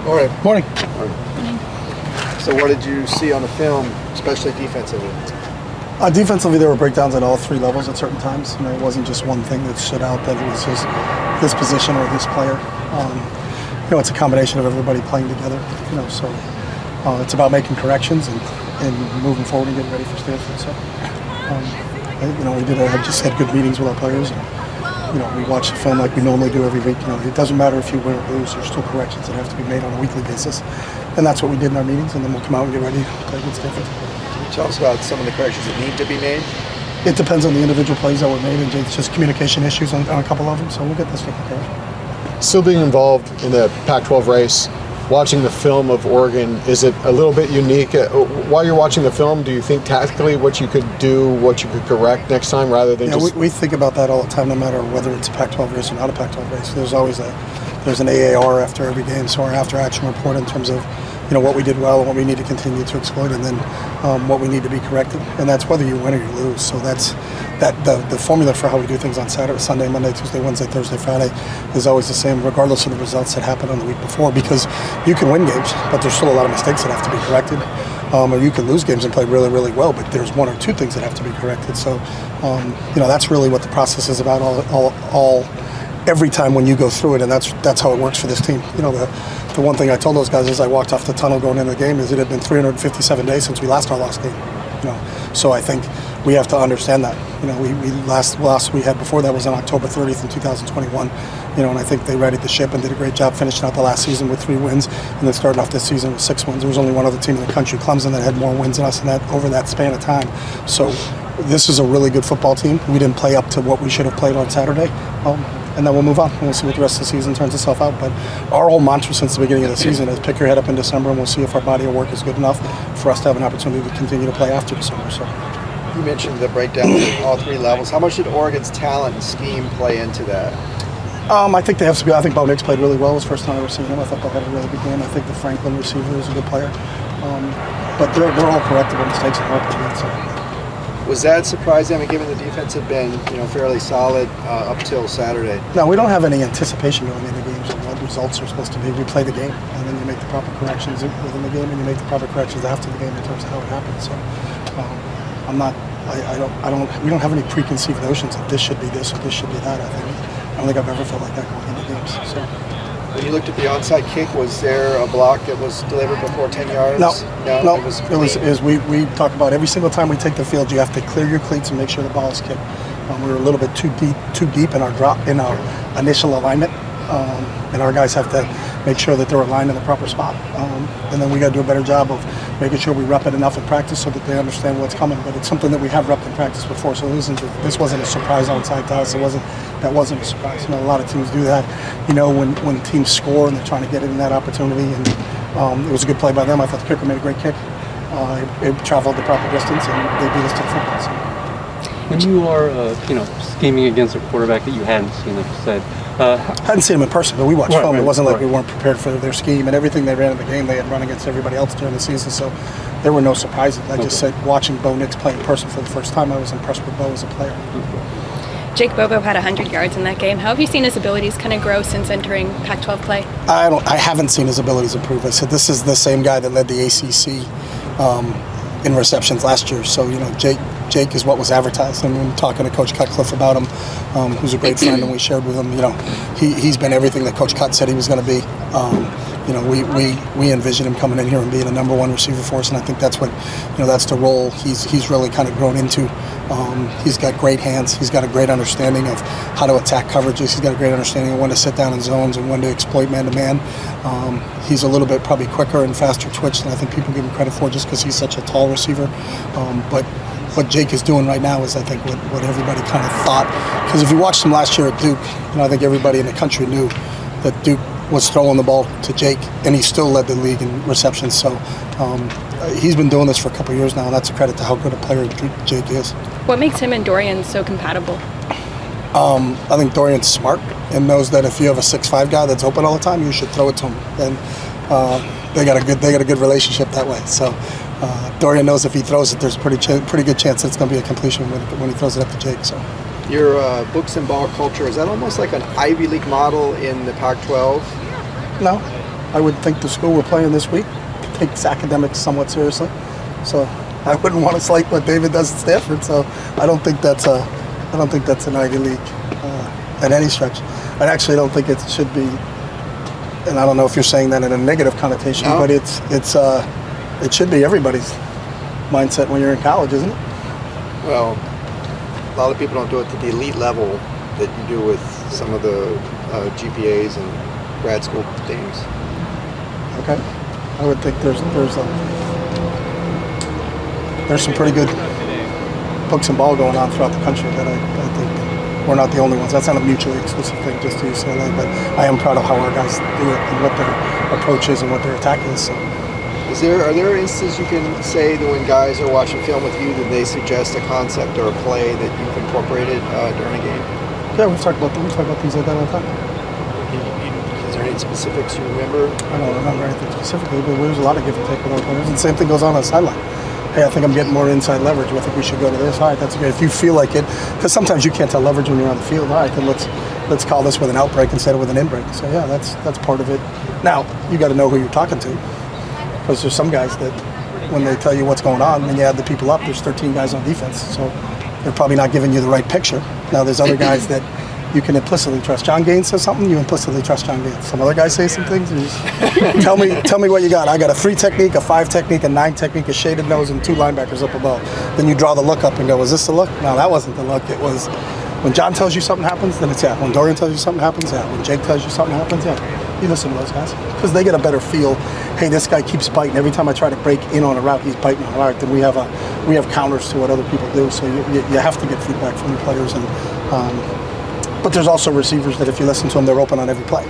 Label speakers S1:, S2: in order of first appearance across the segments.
S1: Morning.
S2: Morning.
S1: So what did you see on the film, especially defensively?
S2: Defensively, there were breakdowns at all three levels at certain times. It wasn't just one thing that stood out, that it was just this position or this player. It's a combination of everybody playing together. So it's about making corrections and moving forward and getting ready for Stanford. So, I just had good meetings with our players. We watch the film like we normally do every week. It doesn't matter if you win or lose. There's still corrections that have to be made on a weekly basis, and that's what we did in our meetings. And then we'll come out and get ready to play against Stanford.
S1: Can you tell us about some of the corrections that need to be made?
S2: It depends on the individual plays that were made, and it's just communication issues on a couple of them. So we'll get this taken care of.
S3: Still being involved in the Pac-12 race, watching the film of Oregon, is it a little bit unique? While you're watching the film, do you think tactically what you could do, what you could correct next time, rather than just...
S2: We think about that all the time, no matter whether it's a Pac-12 race or not a Pac-12 race. There's always there's an AAR after every game, so our after-action report in terms of what we did well and what we need to continue to exploit, and then what we need to be corrected. And that's whether you win or you lose. So that's the formula for how we do things on Saturday, Sunday, Monday, Tuesday, Wednesday, Thursday, Friday is always the same, regardless of the results that happen on the week before. Because you can win games, but there's still a lot of mistakes that have to be corrected. Or you can lose games and play really, really well, but there's one or two things that have to be corrected. So that's really what the process is about. Every time when you go through it, and that's how it works for this team. The one thing I told those guys as I walked off the tunnel going into the game is it had been 357 days since we lost our last game. So I think we have to understand that. We last we had before that was on October 30th in 2021. And I think they readied the ship and did a great job finishing out the last season with 3 wins, and then starting off this season with 6 wins. There was only one other team in the country, Clemson, that had more wins than us in that over that span of time. So this is a really good football team. We didn't play up to what we should have played on Saturday. And then we'll move on and we'll see what the rest of the season turns itself out. But our whole mantra since the beginning of the season is pick your head up in December, and we'll see if our body of work is good enough for us to have an opportunity to continue to play after December. So
S1: you mentioned the breakdown at all 3 levels. How much did Oregon's talent and scheme play into that?
S2: I think they have to be. I think Bo Nix played really well. It was the first time I ever seen him. I thought Bo had a really good game. I think the Franklin receiver is a good player. But they're all correctable mistakes in our opinion. So.
S1: Was that surprising? Given the defense had been, fairly solid up till Saturday.
S2: No, we don't have any anticipation going into games of what results are supposed to be. We play the game, and then you make the proper corrections within the game, and you make the proper corrections after the game in terms of how it happens. So, we don't have any preconceived notions that this should be this or this should be that. I don't think I've ever felt like that going into games. So.
S1: When you looked at the onside kick, was there a block that was delivered before 10 yards?
S2: No. We talk about every single time we take the field, you have to clear your cleats and make sure the ball is kicked. We were a little bit too deep in our initial alignment, and our guys have to make sure that they're aligned in the proper spot. And then we got to do a better job of making sure we rep it enough in practice so that they understand what's coming. But it's something that we have repped in practice before, so this wasn't a surprise onside to us. That wasn't a surprise. A lot of teams do that. When teams score and they're trying to get in that opportunity, and it was a good play by them. I thought the kicker made a great kick. It traveled the proper distance, and they beat us to the football. So.
S4: When you are, scheming against a quarterback that you hadn't seen, like you said.
S2: Hadn't seen him in person, but we watched film.
S4: Right,
S2: it wasn't like we weren't prepared for their scheme, and everything they ran in the game they had run against everybody else during the season, so there were no surprises. I just said watching Bo Nix play in person for the first time, I was impressed with Bo as a player.
S5: Jake Bobo had 100 yards in that game. How have you seen his abilities kind of grow since entering Pac-12 play? I haven't seen his abilities improve. I said this is the same guy that led the ACC in receptions last year. So, Jake is what was advertised. And when talking to Coach Cutcliffe about him, who's a great friend, and we shared with him, he's been everything that Coach Cut said he was going to be. We envision him coming in here and being a number 1 receiver for us, and I think that's what, that's the role he's really kind of grown into. He's got great hands. He's got a great understanding of how to attack coverages. He's got a great understanding of when to sit down in zones and when to exploit man-to-man. He's a little bit probably quicker and faster twitch than I think people give him credit for just because he's such a tall receiver. But what Jake is doing right now is, I think, what everybody kind of thought. Because if you watched him last year at Duke, I think everybody in the country knew that Duke was throwing the ball to Jake, and he still led the league in receptions. So he's been doing this for a couple of years now, and that's a credit to how good a player Jake is. What makes him and Dorian so compatible?
S2: I think Dorian's smart and knows that if you have a 6'5" guy that's open all the time, you should throw it to him. And they got a good relationship that way. So Dorian knows if he throws it, there's a pretty good chance that it's going to be a completion when he throws it up to Jake. So.
S1: Your books and ball culture, is that almost like an Ivy League model in the Pac-12?
S2: No,
S5: I would think the school we're playing this week takes academics somewhat seriously. So I wouldn't want to slight what David does at Stanford. So I don't think that's an Ivy League at any stretch. I actually don't think it should be. And I don't know if you're saying that in a negative connotation,
S1: No.
S5: but it should be everybody's mindset when you're in college, isn't it?
S1: Well, a lot of people don't do it to the elite level that you do with some of the GPAs and grad school things.
S5: Okay. I would think there's some pretty good books and ball going on throughout the country that I think we're not the only ones. That's not a mutually exclusive thing just to UCLA, but I am proud of how our guys do it and what their approach is and what their attack is. So.
S1: Are there instances you can say that when guys are watching film with you that they suggest a concept or a play that you've incorporated during a game?
S5: Yeah, we've talked about things like that all the time.
S1: Is there any specifics you remember?
S5: I don't remember anything specifically, but there's a lot of give and take with our players. And the same thing goes on the sideline. Hey, I think I'm getting more inside leverage. I think we should go to this. All right, that's okay. If you feel like it, because sometimes you can't tell leverage when you're on the field. All right, then let's call this with an outbreak instead of with an inbreak. So yeah, that's part of it. Now you got to know who you're talking to, because there's some guys that when they tell you what's going on, and you add the people up, there's 13 guys on defense, so they're probably not giving you the right picture. Now there's other guys that you can implicitly trust. John Gaines says something, you implicitly trust John Gaines. Some other guys say some things, and you just tell me what you got. I got a 3 technique, a 5 technique, a 9 technique, a shaded nose, and 2 linebackers up above. Then you draw the look up and go, is this the look? No, that wasn't the look. It was when John tells you something happens, then it's yeah. When Dorian tells you something happens, yeah. When Jake tells you something happens, yeah. You listen to those guys because they get a better feel. Hey, this guy keeps biting. Every time I try to break in on a route, he's biting on a route. Then we have counters to what other people do. So you have to get feedback from the players. But there's also receivers that if you listen to them, they're open on every play.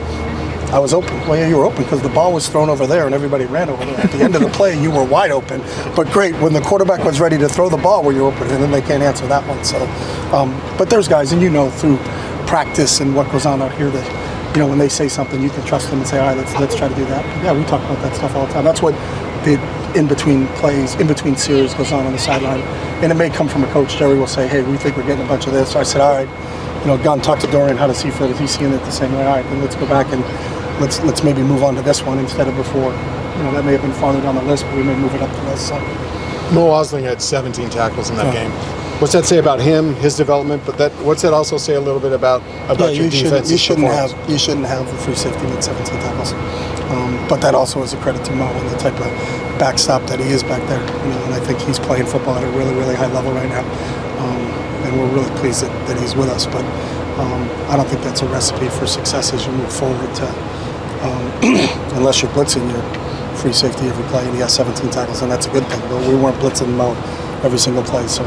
S5: I was open. Well, yeah, you were open because the ball was thrown over there and everybody ran over there. At the end of the play, you were wide open. But great, when the quarterback was ready to throw the ball, were you open? And then they can't answer that one. So, but there's guys, and you know through practice and what goes on out here that, you know, when they say something, you can trust them and say, all right, let's try to do that. But yeah, we talk about that stuff all the time. That's what the in-between plays, in-between series goes on the sideline. And it may come from a coach. Jerry will say, hey, we think we're getting a bunch of this. So I said, all right, you know, gone talk to Dorian, how does he feel? Is he seeing it the same way? All right, then let's go back and let's maybe move on to this one instead of before. You know, that may have been farther down the list, but we may move it up the list. So.
S3: Mo Osling had 17 tackles in that game. What's that say about him, his development? But what's that also say a little bit about your defense?
S5: You shouldn't have the free safety with 17 tackles. But that also is a credit to Mo and the type of backstop that he is back there. You know, and I think he's playing football at a really, really high level right now. And we're really pleased that he's with us. But I don't think that's a recipe for success as you move forward. Unless you're blitzing your free safety every play, and he has 17 tackles, and that's a good thing. But we weren't blitzing Mo every single play, so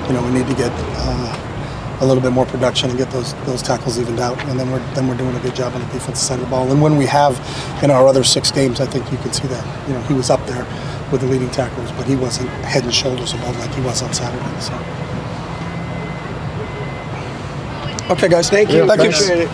S5: you know, we need to get a little bit more production and get those tackles evened out, and then we're doing a good job on the defensive side of the ball. And when we have in our other 6 games, I think you can see that. You know, he was up there with the leading tacklers, but he wasn't head and shoulders above like he was on Saturday. So. Okay, guys.
S1: Thank you.
S5: Thank you.
S1: Appreciate it.